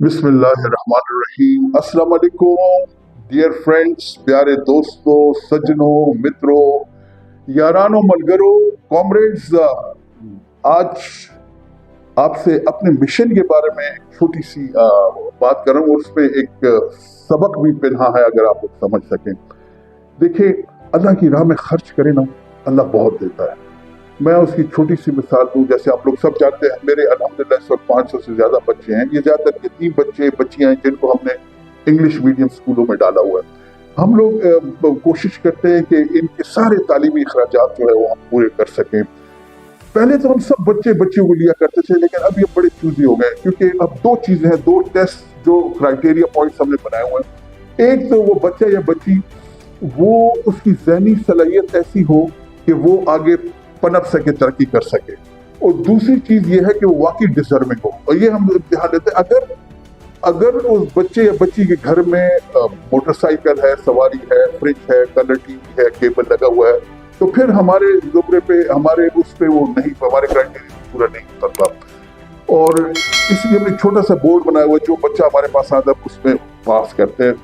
بسم اللہ الرحمن الرحیم۔ السلام علیکم ڈیئر فرینڈس، پیارے دوستوں، سجنوں، متروں، یارانوں، ملگروں، کامریڈز، آج آپ سے اپنے مشن کے بارے میں چھوٹی سی بات کر رہا ہوں، اور اس میں ایک سبق بھی پنہا ہے اگر آپ لوگ سمجھ سکیں۔ دیکھیں، اللہ کی راہ میں خرچ کریں نا، اللہ بہت دیتا ہے۔ میں اس کی چھوٹی سی مثال دوں، جیسے آپ لوگ سب جانتے ہیں میرے الحمدللہ اس وقت 500 سے زیادہ بچے ہیں۔ یہ زیادہ تر یتیم بچے بچیاں ہیں جن کو ہم نے انگلش میڈیم اسکولوں میں ڈالا ہوا ہے۔ ہم لوگ کوشش کرتے ہیں کہ ان کے سارے تعلیمی اخراجات جو ہے وہ ہم پورے کر سکیں۔ پہلے تو ہم سب بچیوں کو لیا کرتے تھے، لیکن اب یہ بڑے چوزی ہو گئے، کیونکہ اب دو چیزیں ہیں، دو ٹیسٹ جو کرائٹیریا پوائنٹس ہم نے بنائے ہوئے ہیں۔ ایک تو وہ بچہ یا بچی، وہ اس کی ذہنی صلاحیت ایسی ہو کہ وہ آگے پنپ سکے، ترقی کر سکے، اور دوسری چیز یہ ہے کہ وہ واقعی ڈیزرونگ ہو۔ اور یہ ہم امتحان لیتے ہیں، اگر اس بچے یا بچی کے گھر میں موٹر سائیکل ہے، سواری ہے، فریج ہے، کلر ٹی وی ہے، کیبل لگا ہوا ہے، تو پھر ہمارے زمرے پہ، ہمارے اس پہ وہ نہیں، ہمارے کرائٹیریا پورا نہیں اترتا۔ اور اس لیے ہم ایک چھوٹا سا بورڈ بنایا ہوا ہے، جو بچہ ہمارے پاس آتا ہے اس میں پاس کرتے ہیں۔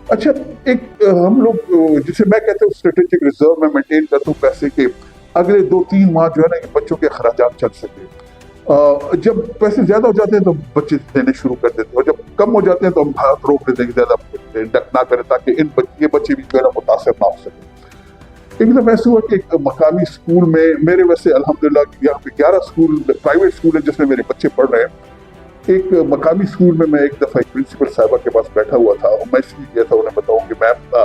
اچھا، ایک ہم لوگ جسے میں کہتے ہیں اسٹریٹجک ریزرو میں مینٹین کرتا ہوں پیسے کے، اگلے 2-3 ماہ جو ہے نا، یہ بچوں کے اخراجات چل سکے۔ جب پیسے زیادہ ہو جاتے ہیں تو بچے دینے شروع کر دیتے ہیں، اور جب کم ہو جاتے ہیں تو ہم ہاتھ روک دیتے ہیں کہ زیادہ نہ کریں، تاکہ یہ بچے بھی جو ہے نا متاثر نہ ہو سکیں۔ ایک دفعہ ایسا ہوا کہ ایک مقامی اسکول میں، میرے ویسے الحمدللہ یہاں پہ 11 اسکول پرائیویٹ اسکول ہے جس میں میرے بچے پڑھ رہے ہیں۔ ایک مقامی اسکول میں ایک دفعہ ایک پرنسپل صاحبہ کے پاس بیٹھا ہوا تھا، اور میں اس لیے گیا تھا انہیں بتاؤں کہ میم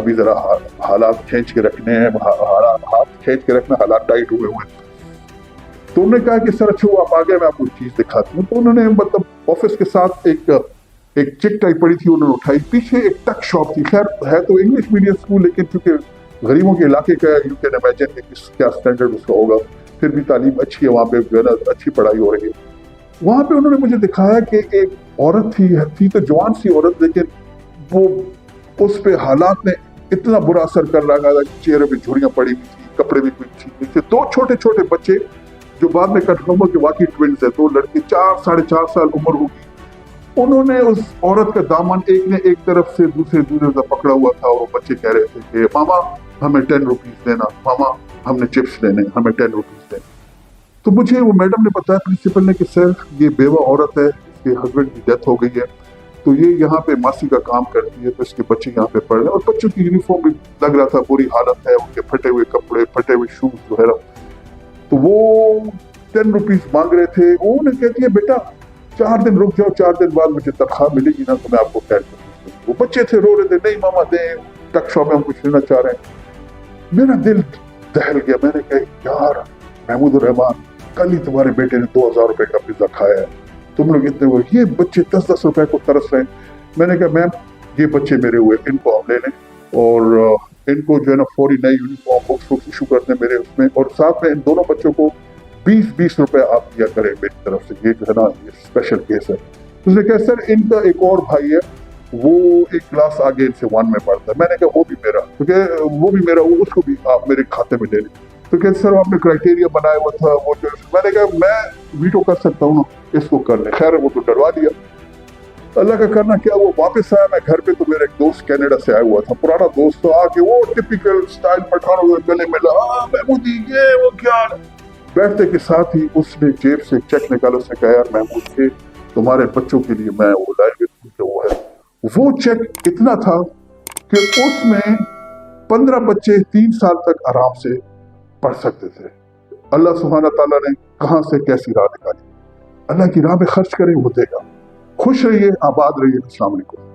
ابھی ذرا حالات کھینچ کے رکھنے ہیں، ہاتھ کھینچ کے رکھنا، حالات ٹائٹ ہوئے ہوئے ہیں۔ تو انہوں نے کہا کہ سر اچھا آپ آگے میں آپ کو چیز دکھاتی ہوں۔ تو انہوں نے مطلب آفس کے ساتھ ایک چک ٹائی پڑی تھی، انہوں نے اٹھائی، پیچھے ایک ٹک شاپ تھی۔ خیر ہے تو انگلش میڈیم اسکول، لیکن چونکہ غریبوں کے علاقے کا ہے، یو کین امیجن کہ کیا اسٹینڈرڈ اس کا ہوگا، پھر بھی تعلیم اچھی ہے وہاں پہ، جو ہے نا اچھی پڑھائی ہو رہی ہے۔ وہاں پہ انہوں نے مجھے دکھایا کہ ایک عورت تھی تو جوان سی عورت، لیکن وہ اس پہ حالات نے اتنا برا اثر کر رہا تھا کہ چہرے پہ جھریاں پڑی ہوئی تھی، کپڑے بھی کوئی ٹھیک نہیں تھے۔ 2 چھوٹے بچے جو بعد میں کنفرم ہو کہ واقعی ٹوینز ہیں، 2 لڑکے 4-4.5 سال عمر ہوگی۔ انہوں نے اس عورت کا دامن ایک نے ایک طرف سے دوسرے سے پکڑا ہوا تھا، اور وہ بچے کہہ رہے تھے کہ ماما ہمیں 10 روپیز دینا، ماما ہم نے چپس لینے، ہمیں 10 روپیز دینا۔ تو مجھے وہ میڈم نے بتایا، پرنسپل نے، کہ سر یہ بیوہ عورت ہے، اس کے ہسبینڈ کی ڈیتھ ہو گئی ہے، تو یہ یہاں پہ ماسی کا کام کرتی ہے، تو اس کے بچے یہاں پہ پڑھ رہے ہیں، اور بچوں کی یونیفارم بھی لگ رہا تھا بری حالت ہے، ان کے پھٹے ہوئے کپڑے، پھٹے ہوئے شوز جو ہے نا۔ تو وہ 10 روپیز مانگ رہے تھے۔ وہ نے کہتی ہے بیٹا 4 دن رک جاؤ، 4 دن بعد مجھے تنخواہ ملے گی نا تو میں آپ کو خیر کروں گی۔ وہ بچے تھے، رو رہے تھے، نہیں ماما دیں، ٹک شاپ میں ہم کچھ لینا چاہ رہے ہیں۔ میرا دل دہل گیا، میں نے کہا یار محمود الرحمان، کل ہی تمہارے بیٹے نے 2000 روپے کا پیزا کھایا ہے، تم لوگ اتنے ہوئے، یہ بچے 10-10 روپے کو ترس رہے ہیں۔ میں نے کہا میم یہ بچے میرے ہوئے، ان کو ہم لے لیں، اور ان کو جو ہے نا فوری نئی یونیفارم بکس ایشو کرتے ہیں میرے اس میں، اور ساتھ میں ان دونوں بچوں کو 20 روپے آپ دیا کریں میری طرف سے، یہ جو ہے نا یہ اسپیشل کیس ہے۔ اس نے کہا سر ان کا ایک اور بھائی ہے، وہ ایک کلاس آگے ان سے 1 میں پڑھتا ہے۔ میں نے کہا وہ بھی میرا، کیونکہ وہ بھی میرا، اس کو بھی آپ میرے کھاتے میں لے لیں۔ تو کہتے سر آپ نے کرائٹیریا بنایا ہوا تھا وہ جو، میں نے کہا میں ویٹو کر سکتا ہوں نا، اس کو کر لیں۔ خیر وہ تو ڈروا دیا، اللہ کا کرنا کیا، وہ واپس آیا میں گھر پہ، تو میرا ایک دوست کینیڈا سے آیا ہوا تھا، پرانا دوست، تو آ کے وہ ٹپیکل اسٹائل پٹھانوں کے گلے میں لگا، محمودی یہ وہ کیا۔ بیٹھتے کے ساتھ ہی اس نے جیب سے چیک نکالا، اس نے کہا یار محمود کے تمہارے بچوں کے لیے میں وہ لائے جو وہ ہے۔ وہ چیک اتنا تھا کہ اس میں 15 بچے 3 سال تک آرام سے پڑھ سکتے تھے۔ اللہ سبحانہ تعالیٰ نے کہاں سے کیسی راہ نکالی۔ اللہ کی راہ میں خرچ کریں، وہ دے گا۔ خوش رہیے، آباد رہیے۔ السلام علیکم۔